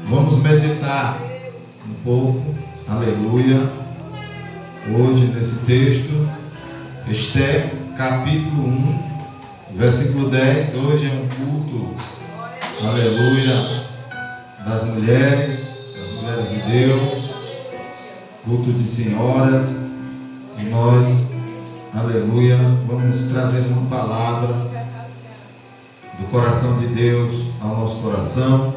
Vamos meditar um pouco, aleluia, hoje nesse texto, Esther, capítulo 1, versículo 10. Hoje é um culto, aleluia, das mulheres de Deus, culto de senhoras, e nós, aleluia, vamos trazer uma palavra do coração de Deus ao nosso coração,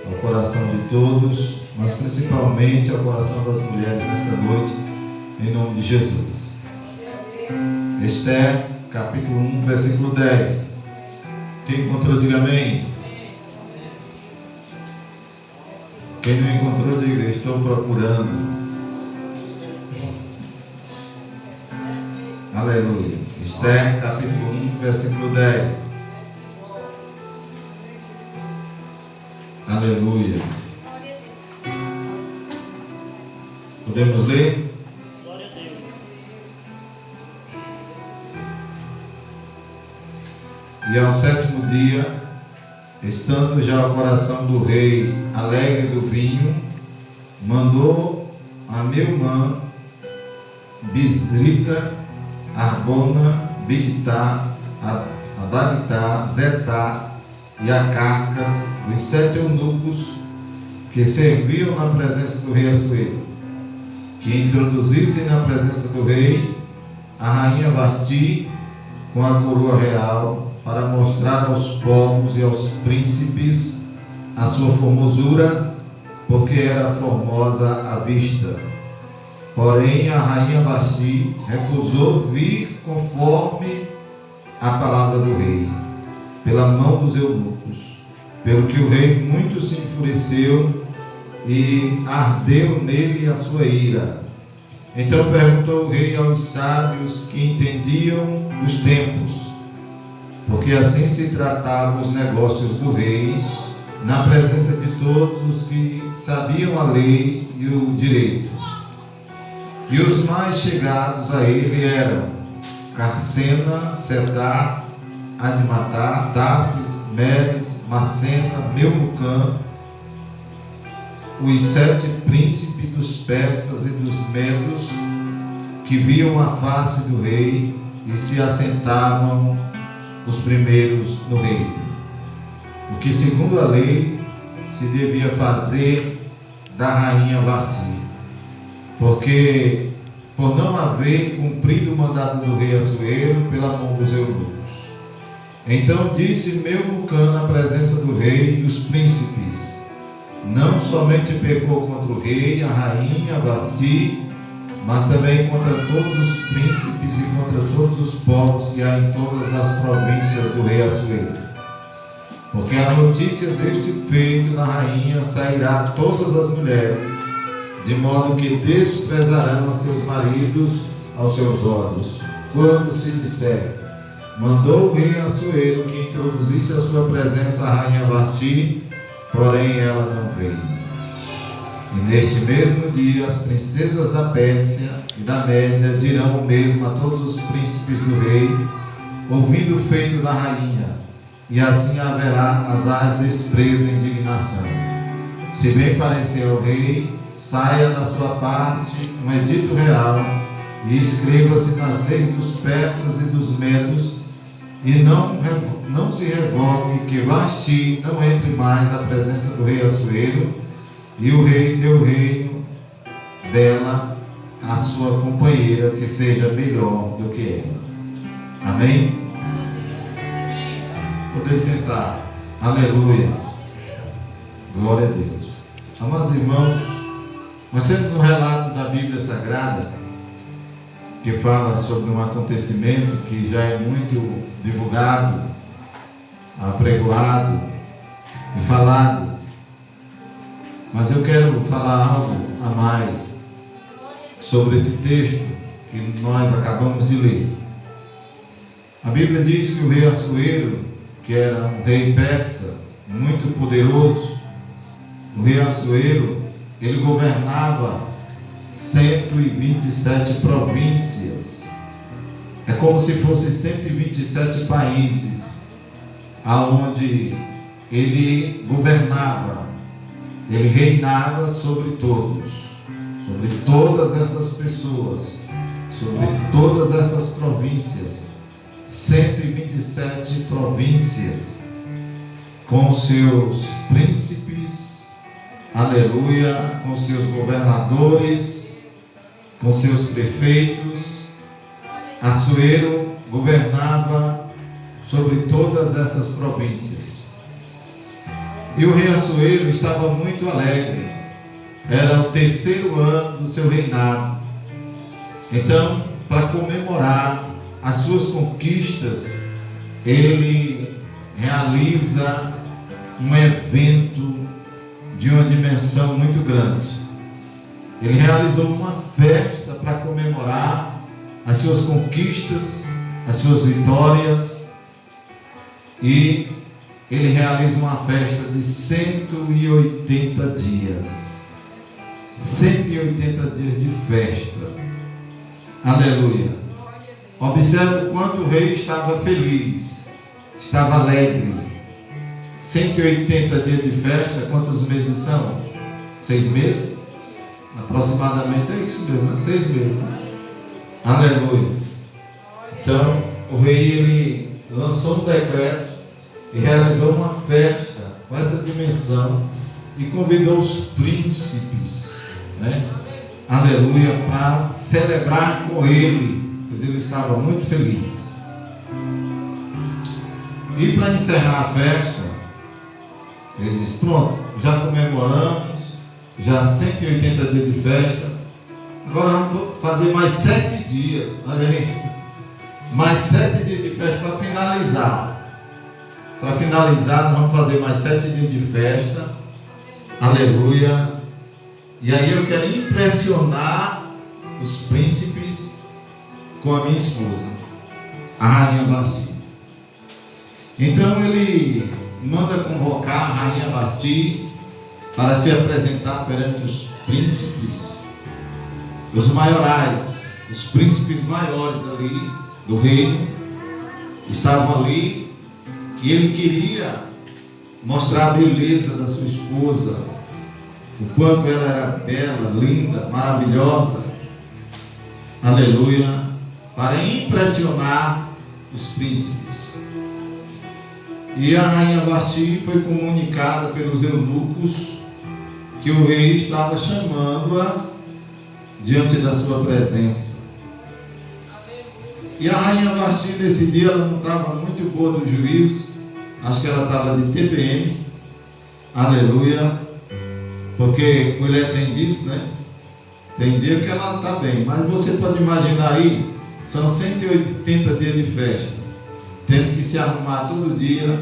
ao coração de todos, mas principalmente ao coração das mulheres nesta noite, em nome de Jesus. Esther, capítulo 1, versículo 10. Quem encontrou, diga amém. Quem não encontrou, diga: estou procurando. Aleluia. Esther, capítulo 1, versículo 10. Aleluia. Podemos ler? Glória a Deus. E ao sétimo dia, estando já o coração do rei alegre do vinho, mandou a Meumã, Bizrita, Arbona, Bigtá, Adagtá, Zetá e Acarcas, os 7 eunucos que serviam na presença do rei Assuero, que introduzissem na presença do rei a rainha Vasti com a coroa real, para mostrar aos povos e aos príncipes a sua formosura, porque era formosa à vista. Porém, a rainha Vasti recusou vir conforme a palavra do rei, pela mão dos eunucos, pelo que o rei muito se enfureceu e ardeu nele a sua ira. Então perguntou o rei aos sábios que entendiam dos tempos, porque assim se tratavam os negócios do rei, na presença de todos os que sabiam a lei e o direito. E os mais chegados a ele eram Carcena, Setar, Admatá, Tarsis, Meres, Marcena, Memucã, os 7 príncipes dos persas e dos medos, que viam a face do rei e se assentavam os primeiros no reino, o que segundo a lei se devia fazer da rainha Vasti, porque por não haver cumprido o mandado do rei Assuero pela mão dos eunucos. Então disse Memucã na presença do rei e dos príncipes: não somente pecou contra o rei, a rainha Vasti, mas também contra todos os príncipes e contra todos os povos que há em todas as províncias do rei Assuero. Porque a notícia deste feito na rainha sairá a todas as mulheres, de modo que desprezarão a seus maridos aos seus olhos, quando se disser: mandou o rei Assuero que introduzisse a sua presença a rainha Vasti, porém ela não veio. E neste mesmo dia as princesas da Pérsia e da Média dirão o mesmo a todos os príncipes do rei, ouvindo o feito da rainha, e assim haverá asaz, desprezo e indignação. Se bem parecer ao rei, saia da sua parte um edito real e escreva-se nas leis dos persas e dos medos, e não se revogue que Vasti não entre mais à presença do rei Assuero, e o rei deu o reino dela à sua companheira, que seja melhor do que ela. Amém? Poder sentar. Aleluia. Glória a Deus. Amados irmãos, nós temos um relato da Bíblia Sagrada que fala sobre um acontecimento que já é muito divulgado, apregoado e falado. Mas eu quero falar algo a mais sobre esse texto que nós acabamos de ler. A Bíblia diz que o rei Assuero, que era um rei persa muito poderoso, o rei Assuero, ele governava 127 províncias. É como se fossem 127 países aonde ele governava. ele reinava sobre todos, sobre todas essas pessoas, sobre todas essas províncias, 127 províncias, com seus príncipes, aleluia, com seus governadores, com seus prefeitos. Assuero governava sobre todas essas províncias. E o rei Assuero estava muito alegre. Era o 3º ano do seu reinado. Então, para comemorar as suas conquistas, ele realiza um evento de uma dimensão muito grande. Ele realizou uma festa para comemorar as suas conquistas, as suas vitórias, e ele realiza uma festa de 180 dias. 180 dias de festa. Aleluia. Observe o quanto o rei estava feliz, estava alegre. 180 dias de festa, quantos meses são? 6 meses? Aproximadamente é isso mesmo, né? 6 meses. Né? Aleluia. Então, o rei ele lançou um decreto e realizou uma festa com essa dimensão e convidou os príncipes, né? Aleluia, para celebrar com ele, pois ele estava muito feliz. E para encerrar a festa, ele disse: pronto, já comemoramos, já 180 dias de festa, agora vamos fazer mais 7 dias, olha aí, mais 7 dias de festa para finalizar. Para finalizar, nós vamos fazer mais 7 dias de festa, aleluia. E aí eu quero impressionar os príncipes com a minha esposa, a rainha Vasti. Então ele manda convocar a rainha Vasti para se apresentar perante os príncipes, os maiorais, os príncipes maiores ali do reino, estavam ali, e ele queria mostrar a beleza da sua esposa, o quanto ela era bela, linda, maravilhosa, aleluia, para impressionar os príncipes. E a rainha Vasti foi comunicada pelos eunucos que o rei estava chamando-a diante da sua presença. E a rainha Vasti, nesse dia, ela não estava muito boa do juízo, acho que ela estava de TPM, aleluia, porque mulher tem disso, né? Tem dia que ela está bem, mas você pode imaginar aí, são 180 dias de festa, tendo que se arrumar todo dia,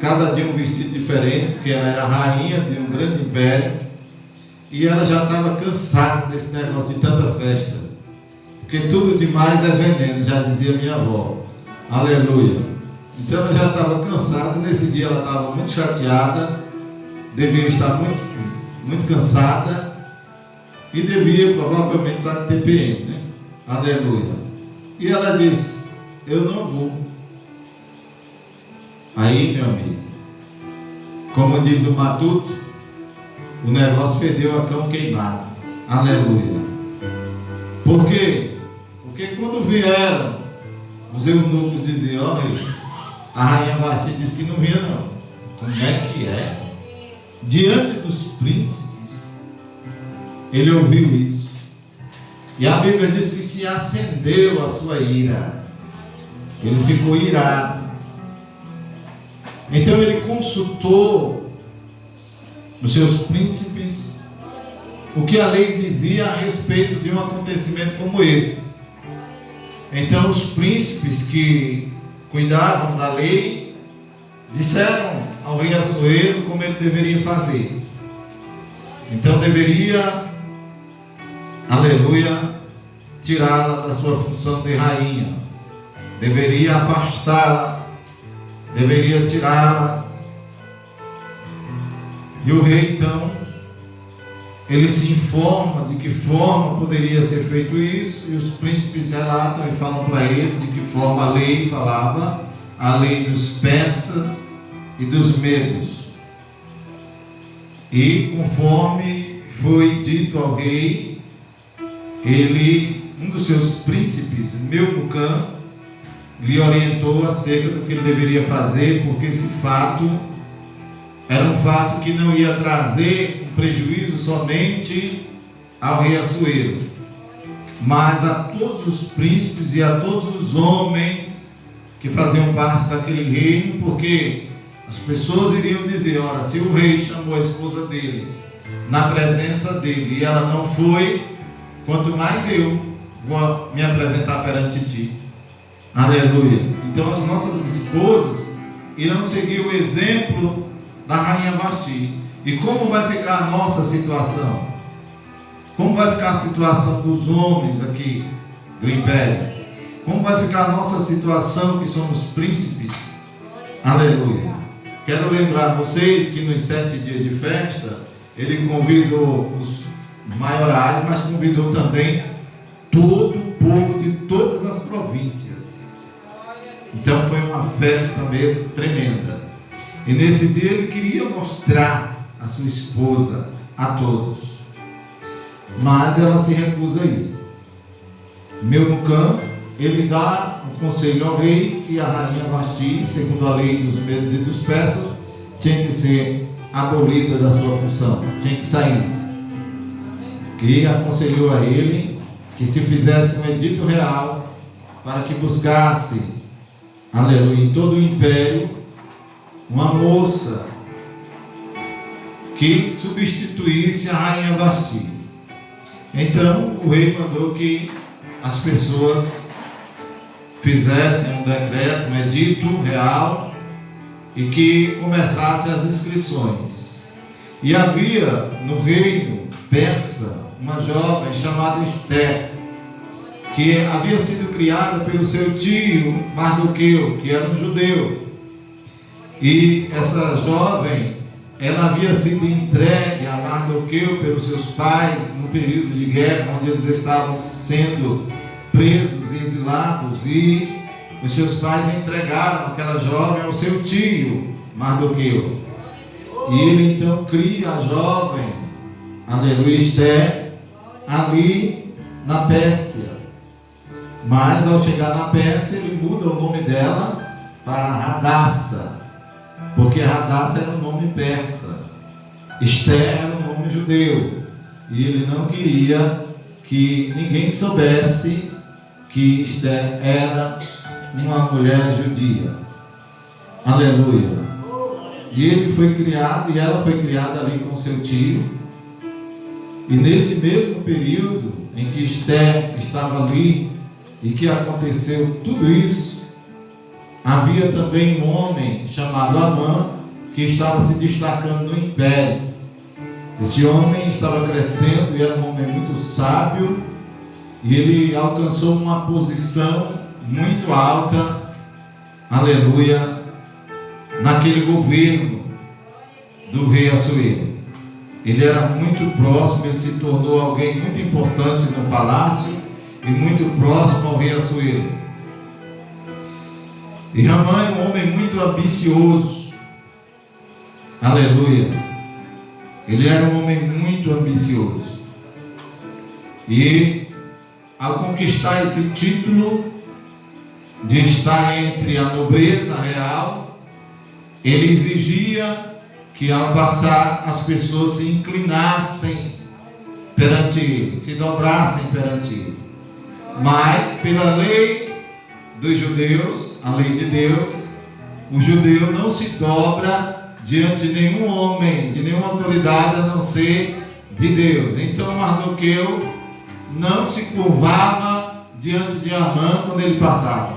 cada dia um vestido diferente, porque ela era rainha de um grande império, e ela já estava cansada desse negócio de tanta festa, porque tudo demais é veneno, já dizia minha avó, aleluia. Então ela já estava cansada, nesse dia ela estava muito chateada, devia estar muito cansada, e devia provavelmente estar de TPM, né? Aleluia. E ela disse: eu não vou. Aí, meu amigo, como diz o Matuto, o negócio fedeu a cão queimado. Aleluia. Por quê? Porque quando vieram, os eunucos diziam: olha, a rainha Vasti disse que não vinha não. Como é que é? Diante dos príncipes, ele ouviu isso. E a Bíblia diz que se acendeu a sua ira. Ele ficou irado. Então ele consultou os seus príncipes o que a lei dizia a respeito de um acontecimento como esse. Então os príncipes que cuidavam da lei disseram ao rei Assuero como ele deveria fazer. Então deveria, aleluia, tirá-la da sua função de rainha, deveria afastá-la, deveria tirá-la. E o rei então, ele se informa de que forma poderia ser feito isso, e os príncipes relatam e falam para ele de que forma a lei falava, a lei dos persas e dos medos. E conforme foi dito ao rei, um dos seus príncipes, Memucã, lhe orientou acerca do que ele deveria fazer, porque esse fato era um fato que não ia trazer um prejuízo somente ao rei Assuero, mas a todos os príncipes e a todos os homens que faziam parte daquele reino, porque as pessoas iriam dizer: ora, se o rei chamou a esposa dele na presença dele e ela não foi, quanto mais eu vou me apresentar perante ti. Aleluia. Então as nossas esposas irão seguir o exemplo da rainha Vasti. E como vai ficar a nossa situação? Como vai ficar a situação dos homens aqui do império? Como vai ficar a nossa situação, que somos príncipes? Aleluia. Quero lembrar vocês que nos 7 dias de festa, ele convidou os maiorais, mas convidou também todo o povo de todas as províncias. Então foi uma festa mesmo tremenda. E nesse dia ele queria mostrar a sua esposa a todos, mas ela se recusa a ir. Memucã, ele dá um conselho ao rei que a rainha Vasti, segundo a lei dos medos e dos persas, tinha que ser abolida da sua função, tinha que sair. E aconselhou a ele que se fizesse um edito real para que buscasse, aleluia, em todo o império uma moça que substituísse a rainha Vasti. Então o rei mandou que as pessoas fizessem um decreto, um edito real, e que começassem as inscrições. E havia no reino persa uma jovem chamada Esther, que havia sido criada pelo seu tio Mardoqueu, que era um judeu. E essa jovem, ela havia sido entregue a Mardoqueu pelos seus pais no período de guerra, onde eles estavam sendo presos e exilados, e os seus pais entregaram aquela jovem ao seu tio Mardoqueu. E ele então cria a jovem, aleluia, Esther, ali na Pérsia. Mas ao chegar na Pérsia, ele muda o nome dela para Radassa, porque Radassa era um nome persa, Esther era um nome judeu, e ele não queria que ninguém soubesse que Esther era uma mulher judia. Aleluia. E ele foi criado, e ela foi criada ali com seu tio. E nesse mesmo período em que Esther estava ali e que aconteceu tudo isso, havia também um homem chamado Amã, que estava se destacando no império. Esse homem estava crescendo e era um homem muito sábio, e ele alcançou uma posição muito alta, aleluia, naquele governo do rei Assuero. Ele era muito próximo, ele se tornou alguém muito importante no palácio e muito próximo ao rei Assuero. E Ramã é um homem muito ambicioso, aleluia. Ele era um homem muito ambicioso, e ao conquistar esse título de estar entre a nobreza real, ele exigia que ao passar as pessoas se inclinassem perante ele, se dobrassem perante ele. Mas pela lei dos judeus, a lei de Deus, o judeu não se dobra diante de nenhum homem, de nenhuma autoridade, a não ser de Deus. Então Mardoqueu não se curvava diante de Amã quando ele passava.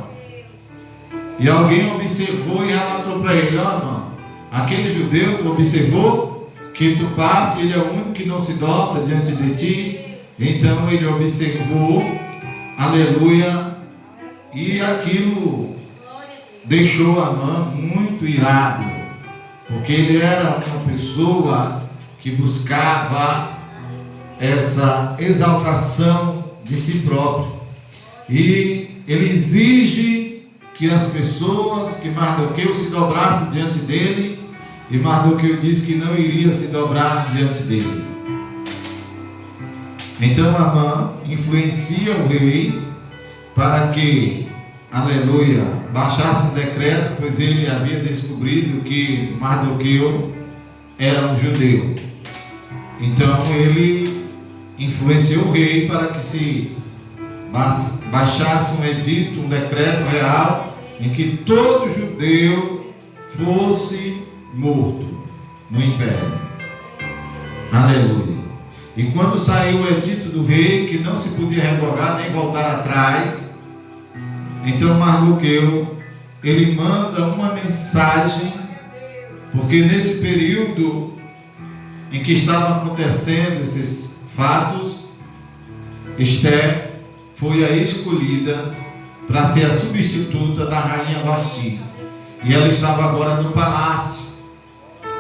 E alguém observou e relatou para ele: ó, Amã, aquele judeu que observou que tu passa, ele é o único que não se dobra diante de ti. Então ele observou, aleluia, e aquilo deixou Amã muito irado, porque ele era uma pessoa que buscava essa exaltação de si próprio, e ele exige que as pessoas, que Mardoqueu se dobrasse diante dele, E Mardoqueu disse que não iria se dobrar diante dele. Então Amã influencia o rei para que, aleluia, baixasse um decreto, pois ele havia descobrido que Mardoqueu era um judeu. Então ele influenciou o rei para que se baixasse um edito, um decreto real, em que todo judeu fosse morto no império. Aleluia. E quando saiu o edito do rei, que não se podia revogar nem voltar atrás, então Mardoqueu, ele manda uma mensagem, porque nesse período em que estavam acontecendo esses fatos, Esther foi a escolhida para ser a substituta da rainha Vasti. E ela estava agora no palácio.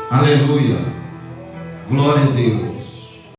Aleluia. Glória a Deus.